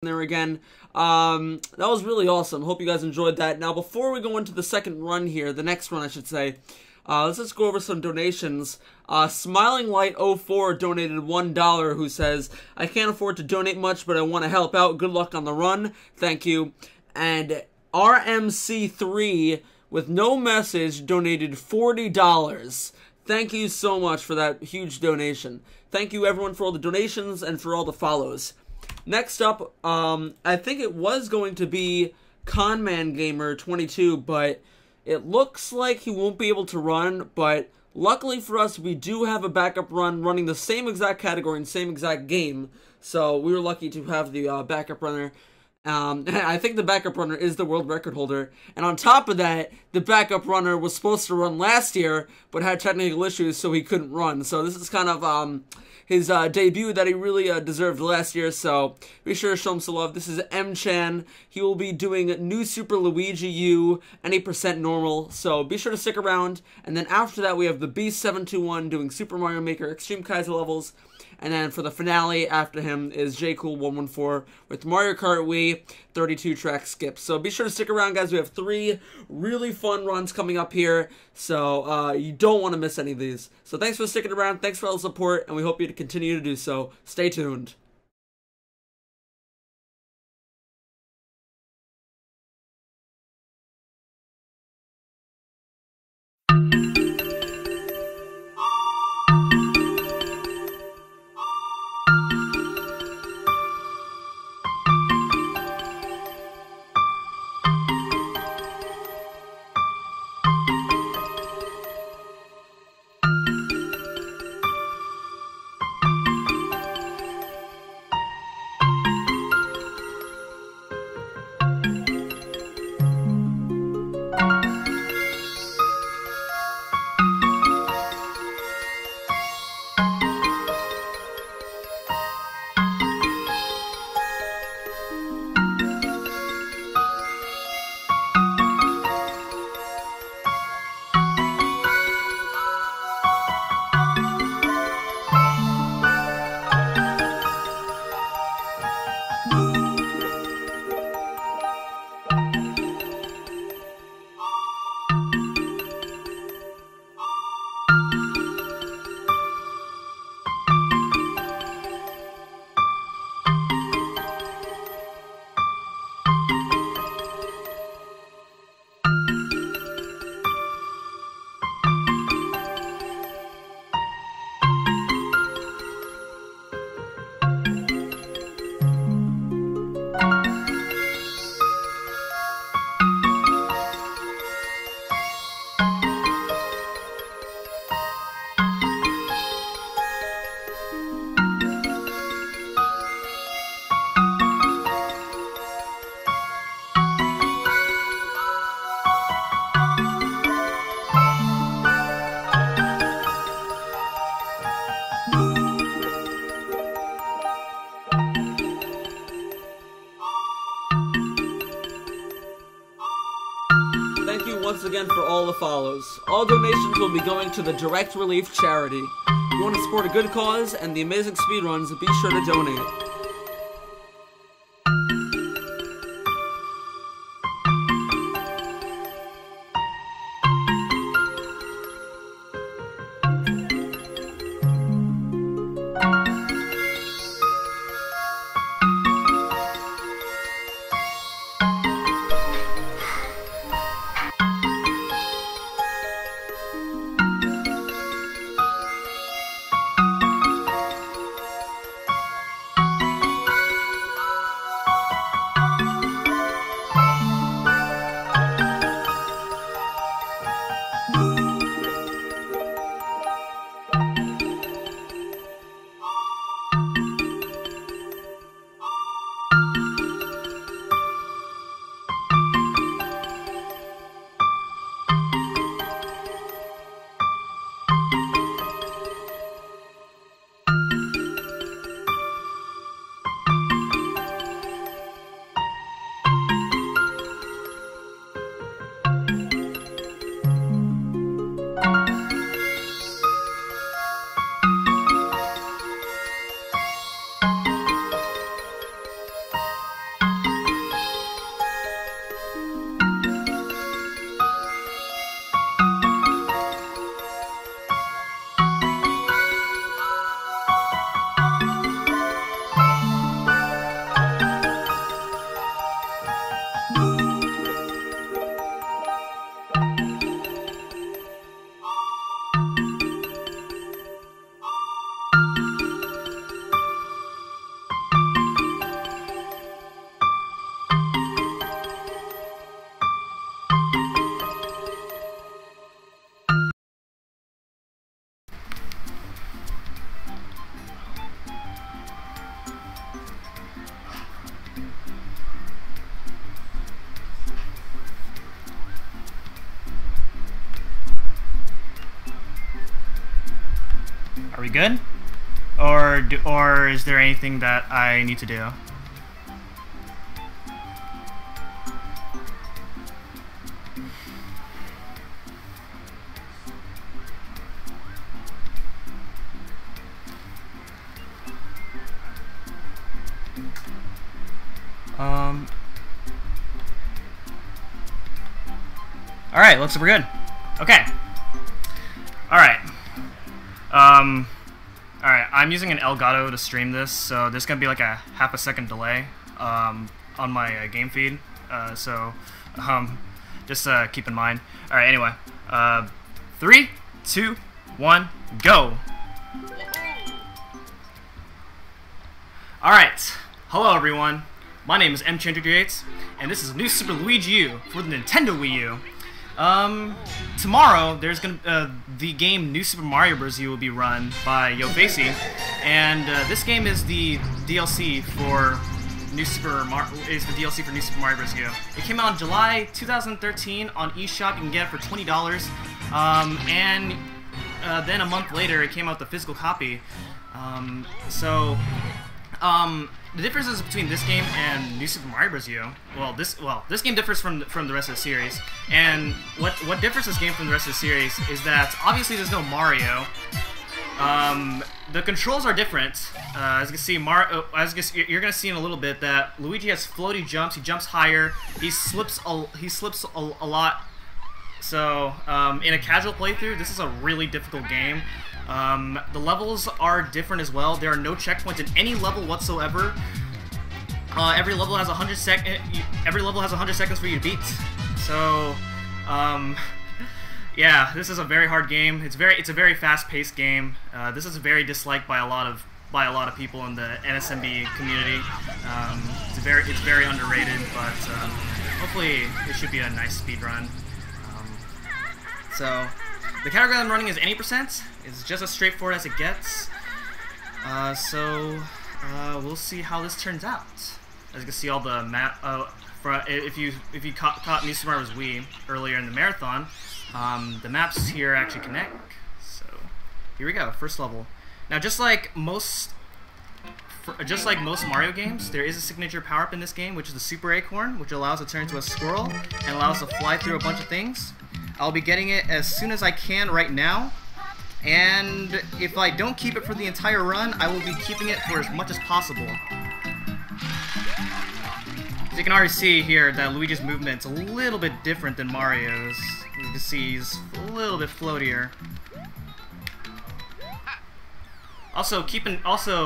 there again. That was really awesome. Hope you guys enjoyed that. Now, before we go into the second run here, the next run I should say, let's just go over some donations. Smiling Light 04 donated $1, who says, I can't afford to donate much, but I want to help out. Good luck on the run. Thank you. And RMC3 with no message donated $40. Thank you so much for that huge donation. Thank you everyone for all the donations and for all the follows. Next up, I think it was going to be Conman Gamer 22, but it looks like he won't be able to run, but luckily for us, we do have a backup run running the same exact category and same exact game, so we were lucky to have the backup runner. I think the backup runner is the world record holder, and on top of that, the backup runner was supposed to run last year, but had technical issues, so he couldn't run. So this is kind of his debut that he really deserved last year, so be sure to show him some love. This is M-Chan. He will be doing New Super Luigi U, any percent normal, so be sure to stick around. And then after that, we have the Beast721 doing Super Mario Maker Extreme Kaiser levels. And then for the finale after him is JCool114 with Mario Kart Wii 32-track skip. So be sure to stick around, guys. We have 3 really fun runs coming up here, so you don't want to miss any of these. So thanks for sticking around. Thanks for all the support, and we hope you to continue to do so. Stay tuned. Thank you once again for all the follows. All donations will be going to the Direct Relief Charity. If you want to support a good cause and the amazing speedruns, be sure to donate. we good? Or is there anything that I need to do? Alright, looks like we're good. Okay. Alright. Alright, I'm using an Elgato to stream this, so there's gonna be like a half a second delay on my game feed. Just keep in mind. Alright, anyway. 3, 2, 1, go! Alright. Hello everyone. My name is M238, and this is New Super Luigi U for the Nintendo Wii U. Tomorrow there's gonna the game New Super Mario Bros. U will be run by YoFacey, and this game is the DLC for New Super Mario Bros. U. It came out in July 2013 on eShop. You can get it for $20, and then a month later it came out the physical copy. The differences between this game and New Super Mario Bros. U. This game differs from the rest of the series, and what differs this game from the rest of the series is that obviously there's no Mario. The controls are different. As you can see, you're gonna see in a little bit that Luigi has floaty jumps. He jumps higher. He slips a lot. So in a casual playthrough, this is a really difficult game. The levels are different as well. There are no checkpoints in any level whatsoever. Every level has 100 seconds for you to beat. So, yeah, this is a very hard game. It's a very fast-paced game. This is very disliked by a lot of people in the NSMB community. It's very underrated, but hopefully it should be a nice speed run. So. The category I'm running is any %. It's just as straightforward as it gets. We'll see how this turns out. As you can see, all the map. If you caught New Super Mario Bros. Wii earlier in the marathon, the maps here actually connect. So here we go, first level. Now, just like most Mario games, there is a signature power-up in this game, which is the Super Acorn, which allows it to turn into a squirrel and allows it to fly through a bunch of things. I'll be getting it as soon as I can right now, and if I don't keep it for the entire run, I will be keeping it for as much as possible. As you can already see here that Luigi's movement's a little bit different than Mario's. You can see he's a little bit floatier. Also,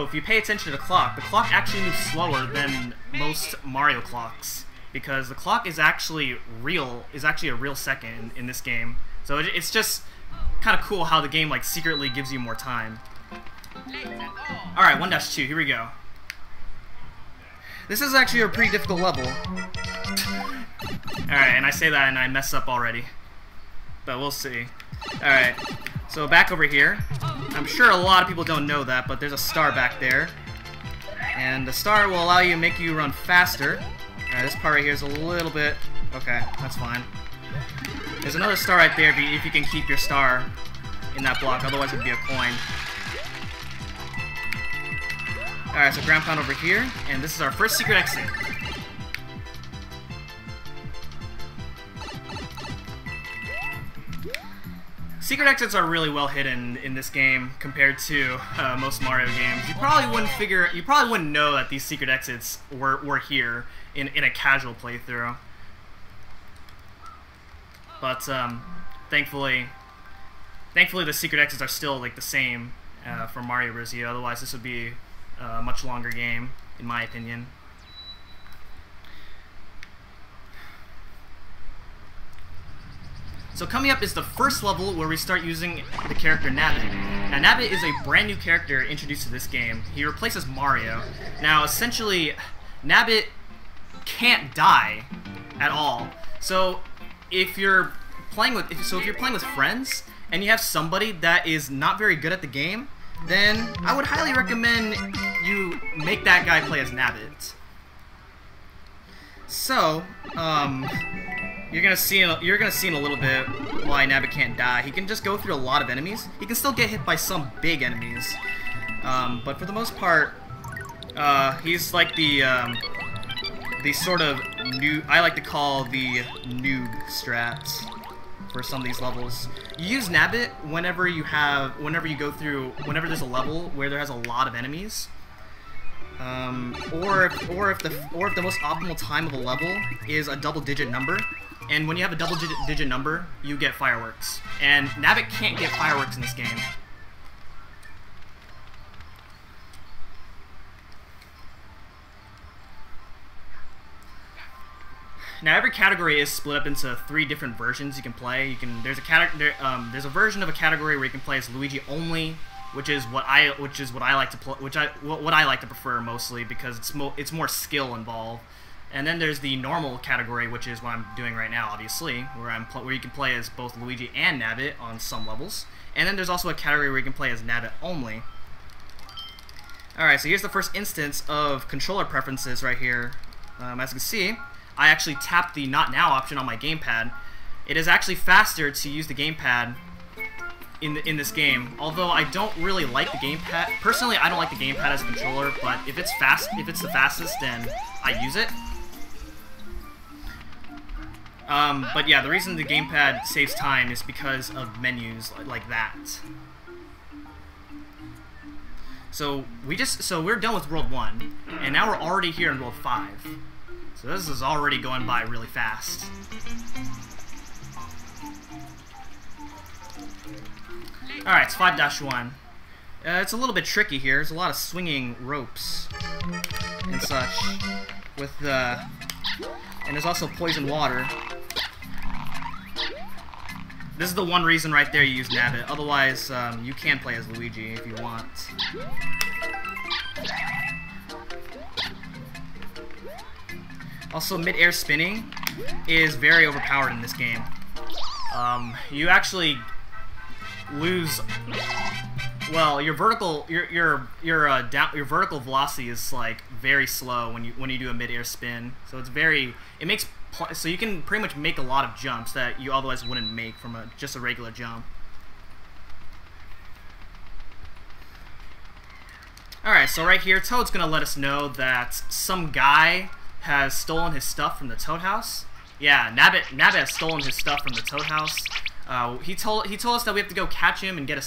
if you pay attention to the clock actually moves slower than most Mario clocks, because the clock is actually a real second in this game. So it's just kind of cool how the game like secretly gives you more time. Alright, 1-2, here we go. This is actually a pretty difficult level. Alright, and I say that and I mess up already. But we'll see. Alright, so back over here. I'm sure a lot of people don't know that, but there's a star back there. And the star will allow you to make you run faster. Alright, this part right here is a little bit... Okay, that's fine. There's another star right there if you can keep your star in that block, otherwise it would be a coin. Alright, so ground pound over here, and this is our first secret exit. Secret exits are really well hidden in this game compared to most Mario games. You probably wouldn't know that these secret exits were here in a casual playthrough. But thankfully the secret exits are still like the same for Mario Bros. U. Otherwise, this would be a much longer game, in my opinion. So coming up is the first level where we start using the character Nabbit. Now Nabbit is a brand new character introduced to this game. He replaces Mario. Now essentially, Nabbit can't die at all. So if you're playing with friends and you have somebody that is not very good at the game, then I would highly recommend you make that guy play as Nabbit. So, you're gonna see in a little bit why Nabbit can't die. He can just go through a lot of enemies. He can still get hit by some big enemies, but for the most part, he's like the sort of I like to call the noob strats for some of these levels. You use Nabbit whenever there's a level where there has a lot of enemies. Or if the most optimal time of a level is a double-digit number, and when you have a double-digit number, you get fireworks. And Nabbit can't get fireworks in this game. Now every category is split up into 3 different versions you can play. There's a version of a category where you can play as Luigi only, which is what I like to play, what I like to prefer mostly because it's more skill involved. And then there's the normal category, which is what I'm doing right now, obviously, where you can play as both Luigi and Nabbit on some levels. And then there's also a category where you can play as Nabbit only. Alright, so here's the first instance of controller preferences right here. As you can see, I actually tapped the Not Now option on my gamepad. It is actually faster to use the gamepad in this game, although I don't really like the gamepad. Personally, I don't like the gamepad as a controller, but if it's the fastest, then I use it. But yeah, the reason the gamepad saves time is because of menus like that. So we're done with World 1, and now we're already here in World 5. So this is already going by really fast. Alright, it's 5-1. It's a little bit tricky here. There's a lot of swinging ropes and such. And there's also poison water. This is the one reason right there you use Nabbit. Otherwise, you can play as Luigi if you want. Also, mid-air spinning is very overpowered in this game. You actually lose. Well, your vertical vertical velocity is like very slow when you do a mid-air spin. So so you can pretty much make a lot of jumps that you otherwise wouldn't make from just a regular jump. Alright, so right here, Toad's gonna let us know that some guy has stolen his stuff from the Toad House. Yeah, Nabbit has stolen his stuff from the Toad House. He told us that we have to go catch him and get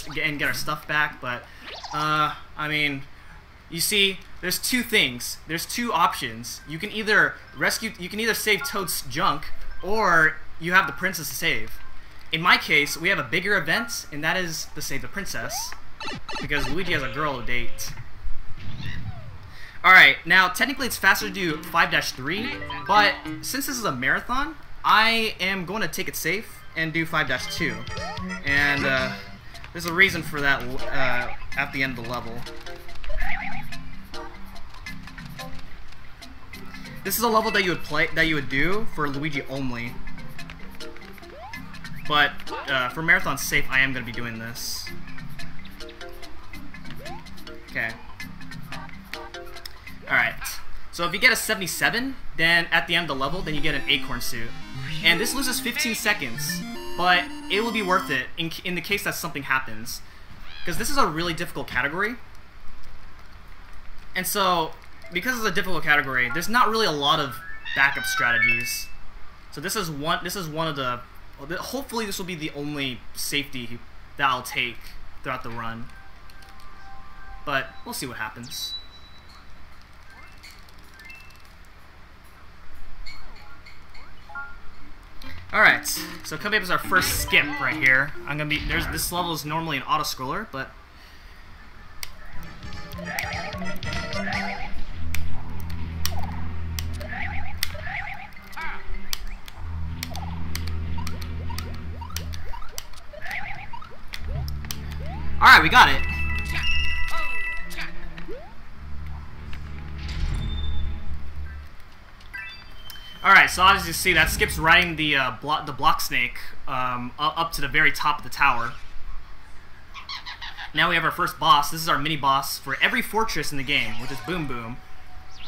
our stuff back, but I mean, you see, there's 2 things. There's 2 options. You can either save Toad's junk, or you have the princess to save. In my case, we have a bigger event, and that is to save the princess, because Luigi has a girl to date. Alright, now technically it's faster to do 5-3, but since this is a marathon, I am going to take it safe and do 5-2. And there's a reason for that at the end of the level. This is a level that you would do for Luigi only. But for marathon safe, I am going to be doing this. Okay. Alright, so if you get a 77, then at the end of the level, then you get an acorn suit. And this loses 15 seconds, but it will be worth it in the case that something happens. Because this is a really difficult category. And so, because it's a difficult category, there's not really a lot of backup strategies. So this is one of the... Hopefully this will be the only safety that I'll take throughout the run. But we'll see what happens. Alright, so coming up is our first skip right here. This level is normally an auto-scroller, but... Alright, we got it. Alright, so as you see, that skips riding the block snake up to the very top of the tower. Now we have our first boss. This is our mini boss for every fortress in the game, which is Boom Boom.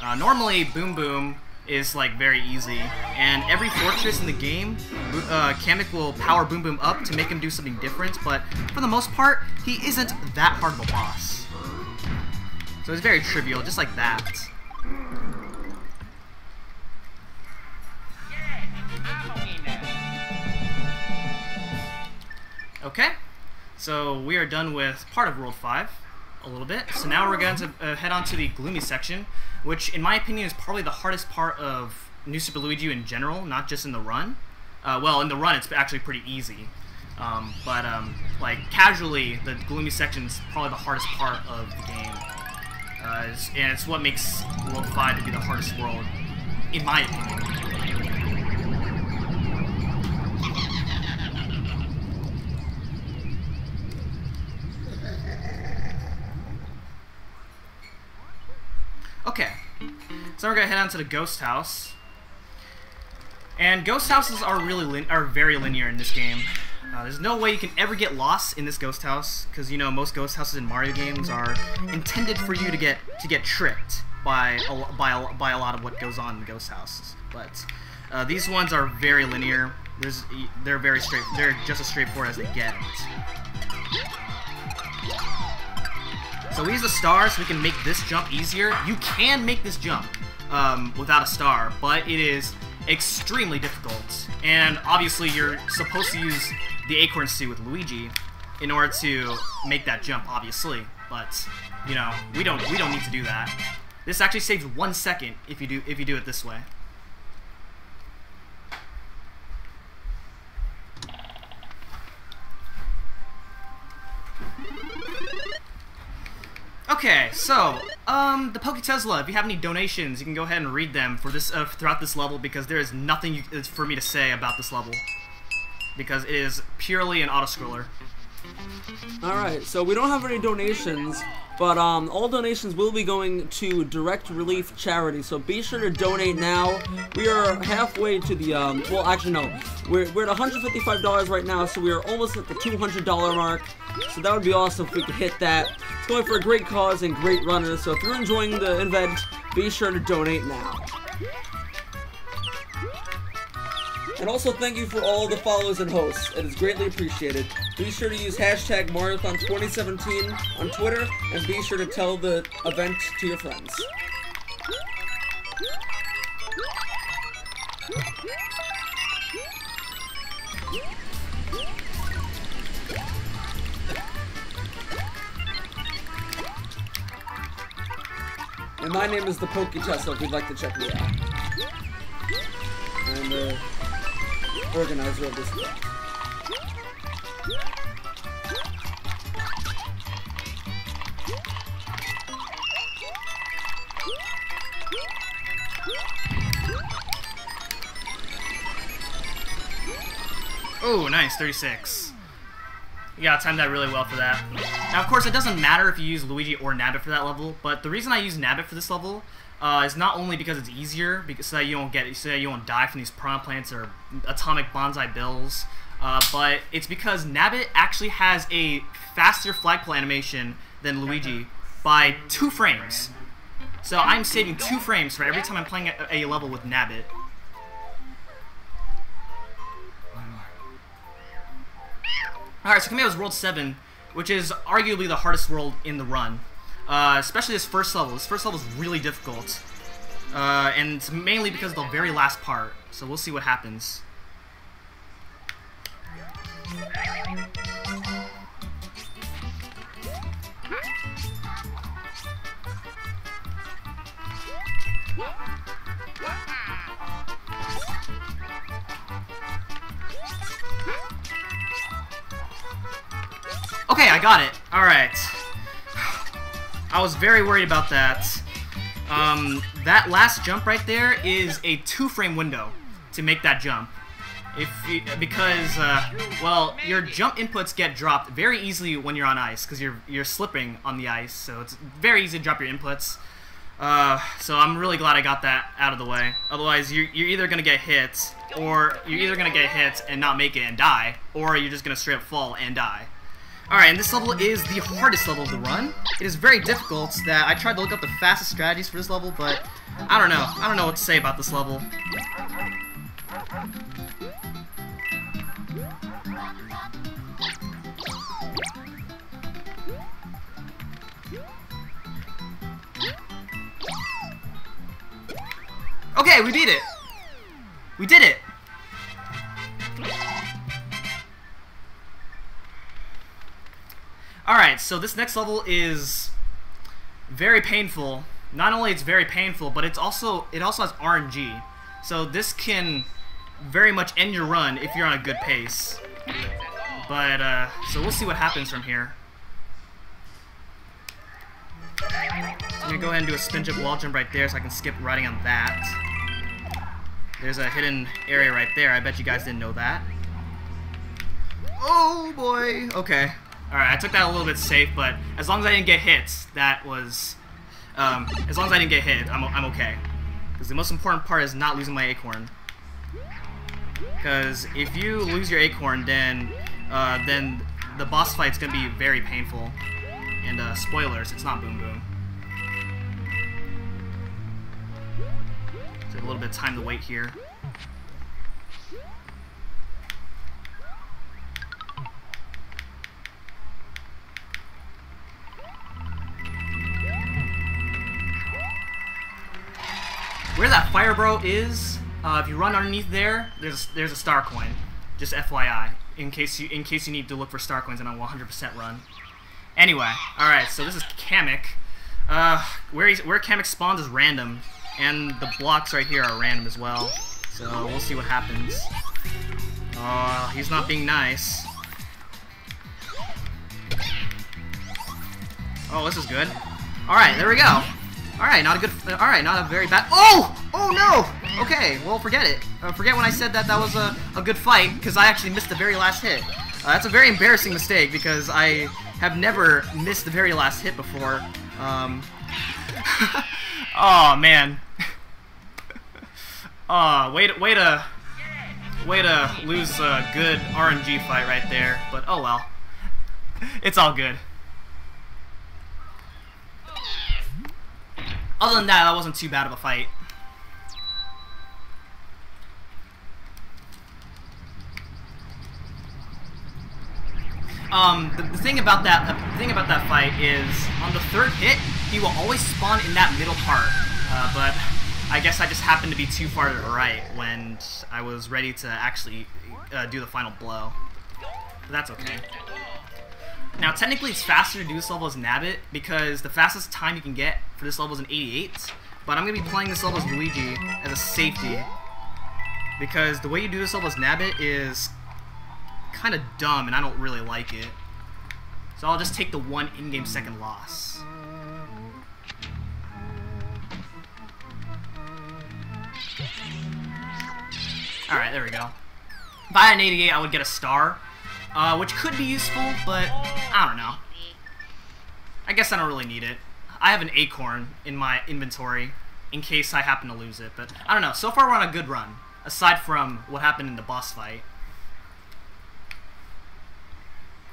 Normally, Boom Boom is like very easy. And every fortress in the game, Kamek will power Boom Boom up to make him do something different, but for the most part, he isn't that hard of a boss. So it's very trivial, just like that. Okay, so we are done with part of World 5, a little bit. So now we're going to head on to the Gloomy section, which in my opinion is probably the hardest part of New Super Luigi U in general, not just in the run. Well, in the run it's actually pretty easy. Like, casually, the Gloomy section is probably the hardest part of the game. And it's what makes World 5 to be the hardest world, in my opinion. Okay, so we're gonna head on to the ghost house, and ghost houses are very linear in this game. There's no way you can ever get lost in this ghost house, because you know most ghost houses in Mario games are intended for you to get tricked by a lot of what goes on in the ghost houses. But these ones are very linear. They're just as straightforward as they get. So we use the star so we can make this jump easier. You can make this jump without a star, but it is extremely difficult. And obviously you're supposed to use the acorn stew with Luigi in order to make that jump, obviously. But you know, we don't need to do that. This actually saves 1 second if you do it this way. Okay, so, the ThePokeTesla, if you have any donations, you can go ahead and read them for this throughout this level, because there is nothing for me to say about this level, because it is purely an auto-scroller. Alright, so we don't have any donations, but all donations will be going to Direct Relief Charity, so be sure to donate now. We are halfway to the, well, actually no, we're at $155 right now, so we are almost at the $200 mark, so that would be awesome if we could hit that. It's going for a great cause and great runners, so if you're enjoying the event, be sure to donate now. And also thank you for all the followers and hosts. It is greatly appreciated. Be sure to use hashtag Mariothon 2017 on Twitter, and be sure to tell the event to your friends. And my name is ThePokeTesla if you'd like to check me out. And organizer of this event. Oh, nice, 36. You gotta time that really well for that. Now, of course, it doesn't matter if you use Luigi or Nabbit for that level, but the reason I use Nabbit for this level is not only because it's easier, so that you won't die from these piranha plants or atomic bonsai bills, but it's because Nabbit actually has a faster flagpole animation than Luigi by 2 frames. So I'm saving 2 frames for every time I'm playing a level with Nabbit. Alright, so coming out is World 7, which is arguably the hardest world in the run. Especially this first level. This first level is really difficult. And it's mainly because of the very last part. So we'll see what happens. Okay, I got it. Alright. I was very worried about that. That last jump right there is a 2-frame window to make that jump. Well, your jump inputs get dropped very easily when you're on ice, because you're slipping on the ice, so it's very easy to drop your inputs. So I'm really glad I got that out of the way. Otherwise, you're either gonna get hit, and not make it and die, or you're just gonna straight up fall and die. Alright, and this level is the hardest level of the run. It is very difficult. That I tried to look up the fastest strategies for this level, but I don't know. I don't know what to say about this level. Okay, we beat it! We did it! Alright, so this next level is very painful. Not only it's very painful, but it also has RNG. So this can very much end your run if you're on a good pace. But, so we'll see what happens from here. I'm gonna go ahead and do a spin jump wall jump right there so I can skip riding on that. There's a hidden area right there. I bet you guys didn't know that. Oh boy. Okay. Alright, I took that a little bit safe, but as long as I didn't get hits, that was... as long as I didn't get hit, I'm okay. Because the most important part is not losing my acorn. Because if you lose your acorn, then the boss fight's gonna be very painful. And spoilers, it's not Boom Boom. So a little bit of time to wait here. Where that fire bro is, if you run underneath there, there's a star coin. Just FYI, in case you need to look for star coins on a 100% run. Anyway, all right. So this is Kamek. Where Kamek spawns is random, and the blocks right here are random as well. So we'll see what happens. Oh, he's not being nice. Oh, this is good. All right, there we go. All right, not a good. All right, not a very bad. Oh! Oh no! Okay, well, forget it. Forget when I said that was a good fight, because I actually missed the very last hit. That's a very embarrassing mistake, because I have never missed the very last hit before. Oh man. Oh, way to lose a good RNG fight right there. But oh well, it's all good. Other than that, that wasn't too bad of a fight. The thing about that fight is on the third hit, he will always spawn in that middle part. But I guess I just happened to be too far to the right when I was ready to actually do the final blow. But that's okay. Now, technically, it's faster to do this level as Nabbit because the fastest time you can get for this level is an 88. But I'm going to be playing this level as Luigi as a safety because the way you do this level as Nabbit is kind of dumb and I don't really like it. So I'll just take the one in-game second loss. Alright, there we go. If I had an 88, I would get a star. Which could be useful, but I don't know. I guess I don't really need it. I have an acorn in my inventory in case I happen to lose it, but I don't know. So far we're on a good run, aside from what happened in the boss fight.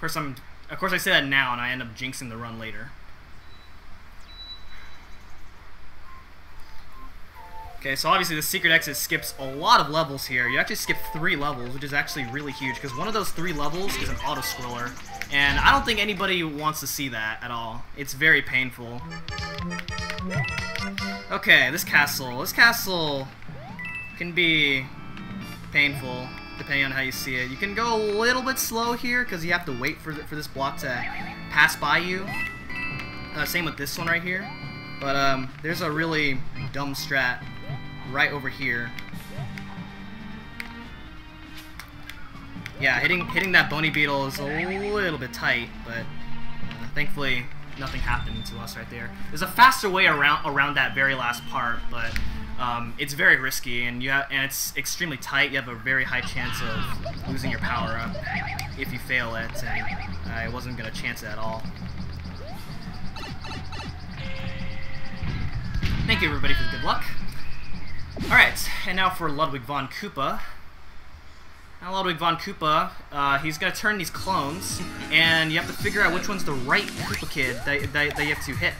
Of course I say that now and I end up jinxing the run later. Okay, so obviously the secret exit skips a lot of levels here. You actually skip 3 levels, which is actually really huge, because one of those 3 levels is an auto-scroller. And I don't think anybody wants to see that at all. It's very painful. Okay, this castle can be painful, depending on how you see it. You can go a little bit slow here, because you have to wait for this block to pass by you. Same with this one right here. But there's a really dumb strat right over here. Yeah, hitting that bony beetle is a little bit tight, but thankfully nothing happened to us right there. There's a faster way around that very last part, but it's very risky and it's extremely tight. You have a very high chance of losing your power up if you fail it, and I wasn't gonna chance it at all. Thank you everybody for the good luck. Alright, and now for Ludwig von Koopa. Now Ludwig von Koopa, he's gonna turn these clones, and you have to figure out which one's the right Koopa Kid that you have to hit.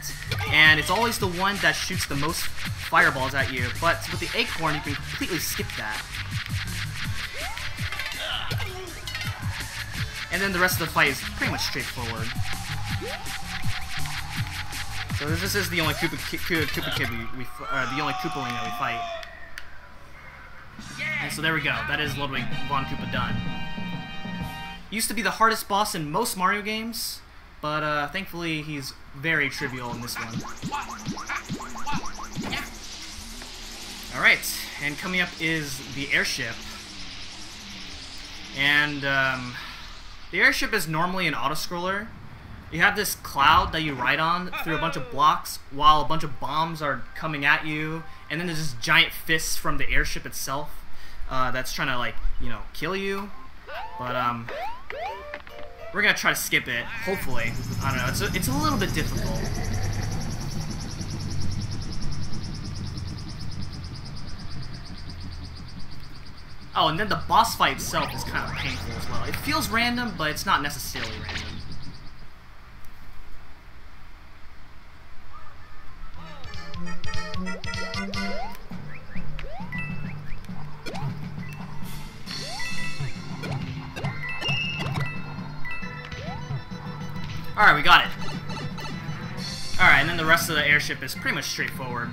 And it's always the one that shoots the most fireballs at you, but with the acorn you can completely skip that. And then the rest of the fight is pretty much straightforward. So this is the only Koopa Kid the only Koopaling that we fight. And so there we go. That is Ludwig von Koopa done. Used to be the hardest boss in most Mario games, but thankfully he's very trivial in this one. Alright, and coming up is the airship. And the airship is normally an auto-scroller. You have this cloud that you ride on through a bunch of blocks while a bunch of bombs are coming at you, and then there's this giant fist from the airship itself that's trying to, like, you know, kill you. But we're gonna try to skip it, hopefully. I don't know, it's a little bit difficult. Oh, and then the boss fight itself is kind of painful as well. It feels random, but it's not necessarily random. Alright, we got it. Alright, and then the rest of the airship is pretty much straightforward.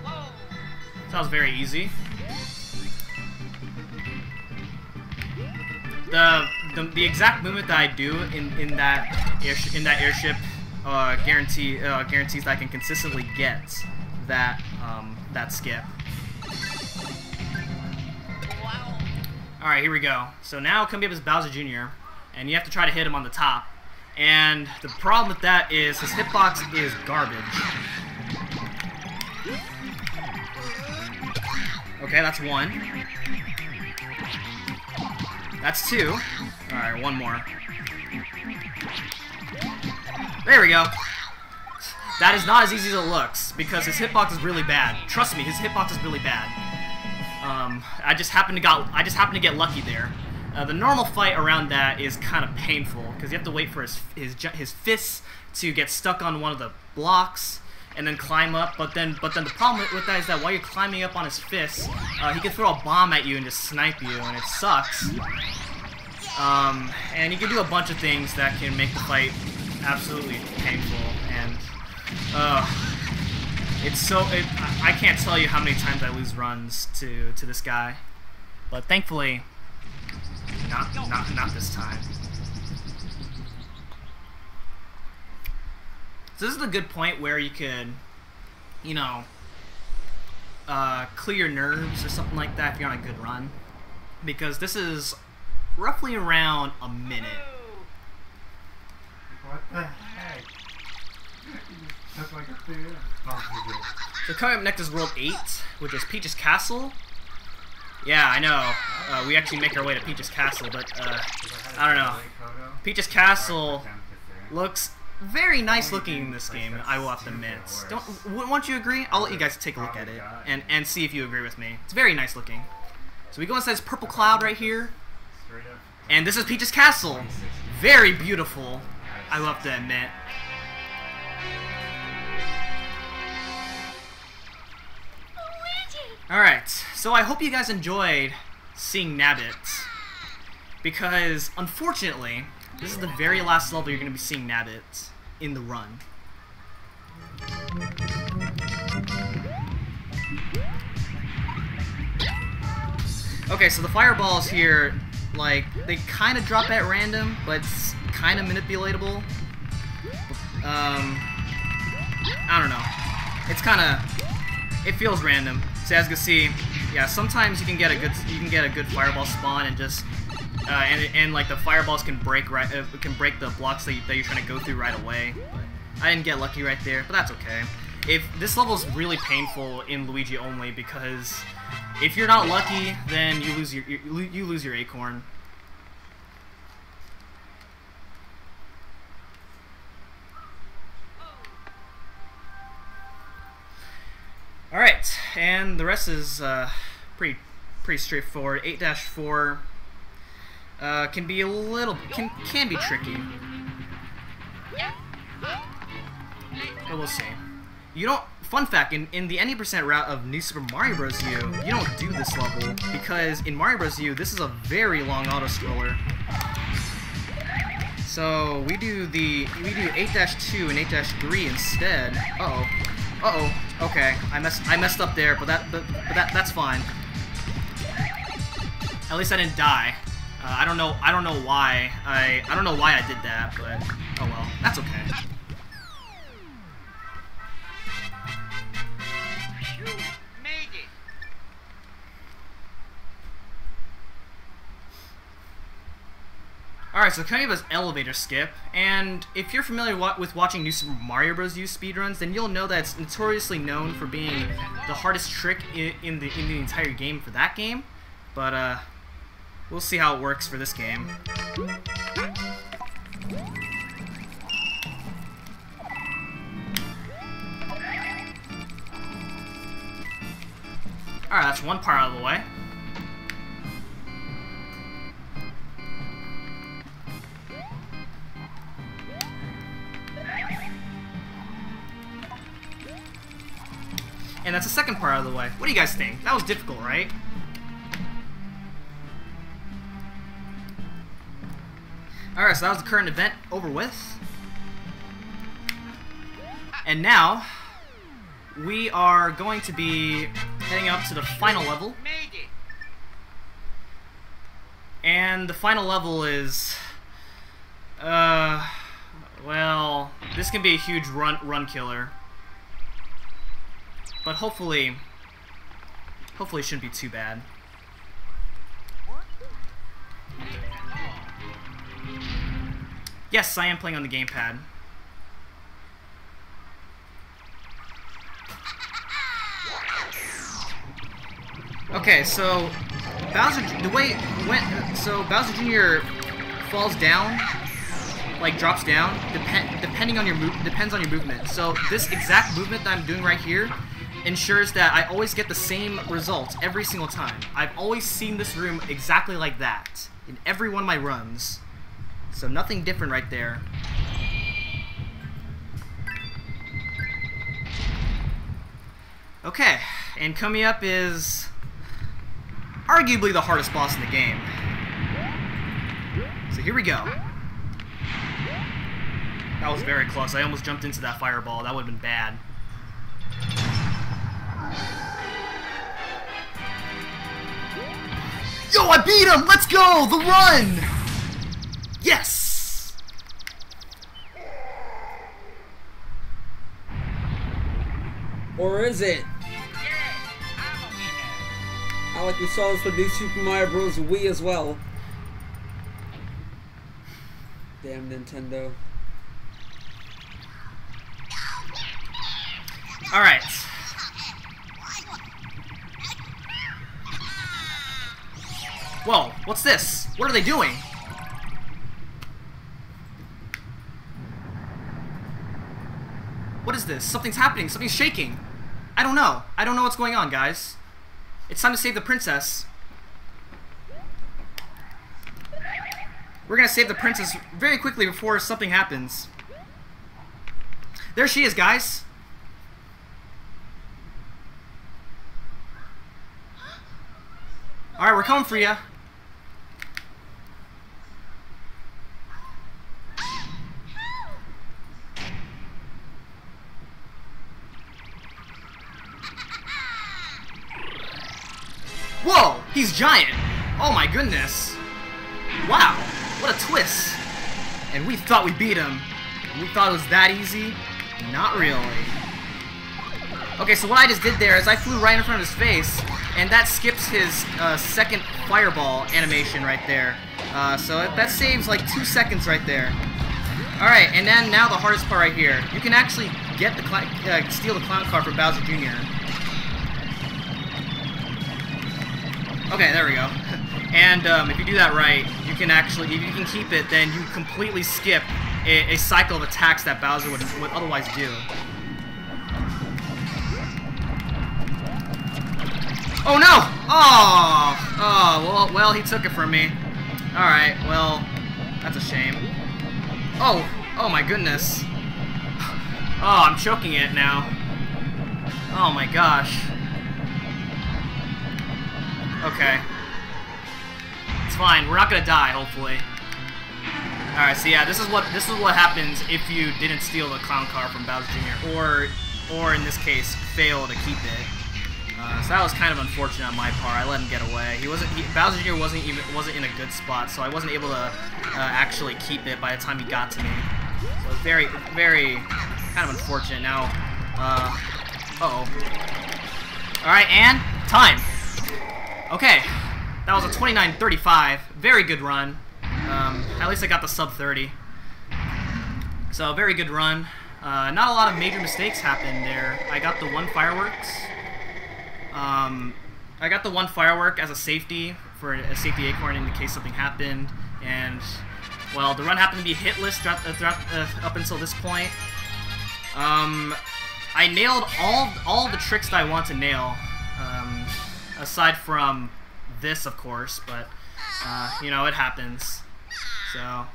So that was very easy. The exact movement that I do in that airship guarantees that I can consistently get that that skip. All right, here we go. So now coming up is Bowser Jr. and you have to try to hit him on the top. And the problem with that is his hitbox is garbage. Okay, that's one. That's two. Alright, one more. There we go. That is not as easy as it looks, because his hitbox is really bad. Trust me, his hitbox is really bad. I just happened to get lucky there. The normal fight around that is kind of painful, because you have to wait for his fists to get stuck on one of the blocks, and then climb up. But then the problem with that is that while you're climbing up on his fists, he can throw a bomb at you and just snipe you, and it sucks. And you can do a bunch of things that can make the fight absolutely painful, and I can't tell you how many times I lose runs to this guy, but thankfully, not this time. So this is a good point where you could, you know, clear your nerves or something like that if you're on a good run, because this is roughly around a minute. What the heck? That's like a thing. So coming up next is World 8, which is Peach's Castle. Yeah, I know. We actually make our way to Peach's Castle, but I don't know. Peach's Castle looks very nice looking in this game, I will have to admit. Won't you agree? I'll let you guys take a look at it and see if you agree with me. It's very nice looking. So we go inside this purple cloud right here, and this is Peach's Castle. Very beautiful, I will have to admit. Alright, so I hope you guys enjoyed seeing Nabbit, because unfortunately, this is the very last level you're going to be seeing Nabbit in the run. Okay, so the fireballs here, like, they kind of drop at random, but it's kind of manipulatable. I don't know. It's kind of, it feels random. So as you can see, yeah, sometimes you can get a good fireball spawn and just and like the fireballs can break the blocks that you're trying to go through right away. But I didn't get lucky right there, but that's okay. If this level is really painful in Luigi only, because if you're not lucky, then you lose your acorn. Alright, and the rest is pretty pretty straightforward. 8-4 can be a little can be tricky. But we'll see. You don't. Fun fact: in the 90% route of New Super Mario Bros. U, you don't do this level because in Mario Bros. U, this is a very long auto scroller. So we do 8-2 and 8-3 instead. Okay, I messed up there, but that's fine. At least I didn't die. I don't know why I did that, but oh well, that's okay. You made it. Alright, so kind of this elevator skip, and if you're familiar with watching New Super Mario Bros. U speedruns, then you'll know that it's notoriously known for being the hardest trick in the entire game for that game. But we'll see how it works for this game. Alright, that's one part out of the way. And that's the second part out of the way. What do you guys think? That was difficult, right? Alright, so that was the current event over with. And now, we are going to be heading up to the final level. And the final level is... well, this can be a huge run killer. But hopefully it shouldn't be too bad. Yes, I am playing on the gamepad. Okay, so Bowser Jr. falls down, like drops down, depending on your depends on your movement. So this exact movement that I'm doing right here ensures that I always get the same results every single time. I've always seen this room exactly like that in every one of my runs. So nothing different right there. Okay, and coming up is arguably the hardest boss in the game. So here we go. That was very close. I almost jumped into that fireball. That would have been bad. Yo, I beat him! Let's go! The run! Yes! Or is it? I like we saw this with New Super Mario Bros. Wii as well. Damn Nintendo. Alright. Whoa, what's this? What are they doing? What is this? Something's happening. Something's shaking. I don't know. I don't know what's going on, guys. It's time to save the princess. We're gonna save the princess very quickly before something happens. There she is, guys. Alright, we're coming for ya. Whoa! He's giant! Oh my goodness! Wow! What a twist! And we thought we beat him. We thought it was that easy? Not really. Okay, so what I just did there is I flew right in front of his face, and that skips his second fireball animation right there. So that saves like 2 seconds right there. Alright, and then now the hardest part right here. You can actually get the steal the clown car from Bowser Jr. Okay, there we go. And if you do that right, you can actually, if you can keep it, then you completely skip a cycle of attacks that Bowser would otherwise do. Oh no! Oh, well, he took it from me. Alright, well, that's a shame. Oh my goodness. Oh, I'm choking it now. Oh my gosh. Okay. It's fine, we're not gonna die, hopefully. Alright, so yeah, this is what happens if you didn't steal the clown car from Bowser Jr. or in this case, fail to keep it. So that was kind of unfortunate on my part. I let him get away. Bowser Jr. wasn't in a good spot, so I wasn't able to actually keep it by the time he got to me. So it was very, very kind of unfortunate. Now, uh-oh. Alright, and time. Okay, that was a 29:35. Very good run. At least I got the sub 30. So very good run. Not a lot of major mistakes happened there. I got the one fireworks. I got the one firework as a safety for a safety acorn in case something happened, and well, the run happened to be hitless up until this point. I nailed all the tricks that I want to nail, aside from this, of course, but you know, it happens. So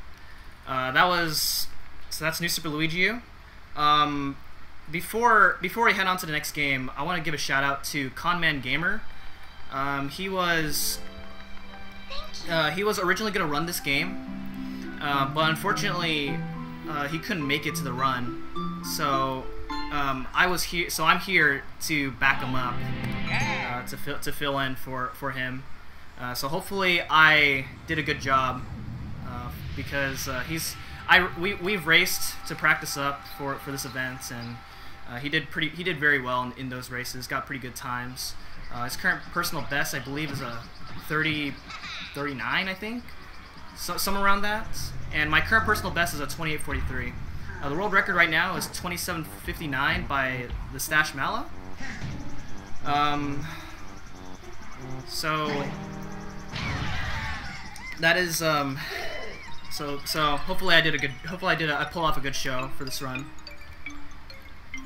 that's New Super Luigi U. Before we head on to the next game, I want to give a shout out to Conman Gamer. He was originally going to run this game, but unfortunately he couldn't make it to the run. So I'm here to back him up, to fill in for him. So hopefully I did a good job, because we've raced to practice up for this event, and he did very well in those races. Got pretty good times. His current personal best, I believe, is a 39, I think, so somewhere around that. And my current personal best is a 28:43. The world record right now is 27:59 by the Stash Mala. So that is so hopefully I pull off a good show for this run.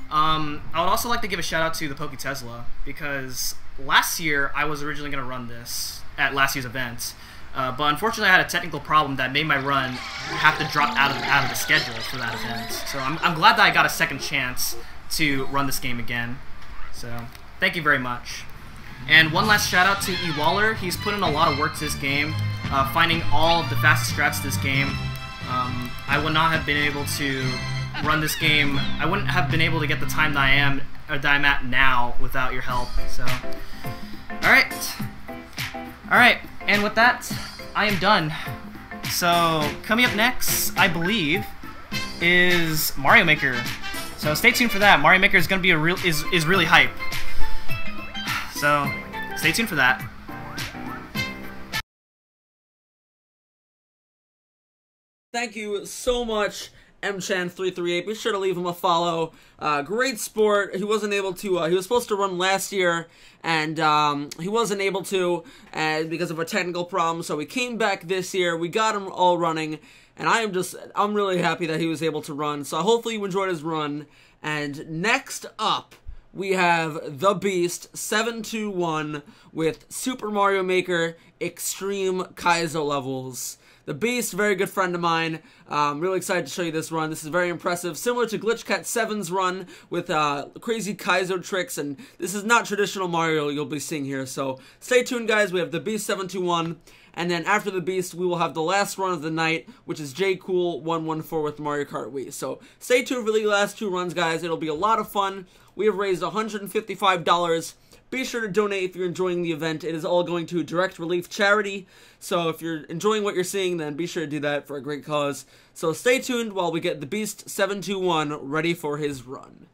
I would also like to give a shout out to ThePokeTesla, because last year I was originally going to run this at last year's event, but unfortunately I had a technical problem that made my run have to drop out of the schedule for that event. So I'm glad that I got a second chance to run this game again. So thank you very much. And one last shout out to E. Waller. He's put in a lot of work to this game, finding all of the fastest strats to this game. I would not have been able to run this game. I wouldn't have been able to get the time that I'm at now without your help. So, all right, and with that, I am done. So coming up next, I believe, is Mario Maker. So stay tuned for that. Mario Maker is gonna be is really hype. So stay tuned for that. Thank you so much, mchan338. Be sure to leave him a follow. Great sport. He wasn't able to. He was supposed to run last year, and he wasn't able to, because of a technical problem. So we came back this year. We got him all running, and I'm really happy that he was able to run. So hopefully you enjoyed his run. And next up, we have The Beast 721 with Super Mario Maker Extreme Kaizo levels. The Beast, very good friend of mine. Really excited to show you this run. This is very impressive. Similar to Glitchcat 7's run with crazy Kaizo tricks, and this is not traditional Mario you'll be seeing here. So stay tuned, guys. We have The Beast 721, and then after The Beast, we will have the last run of the night, which is J Cool 114 with Mario Kart Wii. So stay tuned for the last two runs, guys. It'll be a lot of fun. We have raised $155. Be sure to donate if you're enjoying the event. It is all going to Direct Relief Charity. So if you're enjoying what you're seeing, then be sure to do that for a great cause. So stay tuned while we get The Beast 721 ready for his run.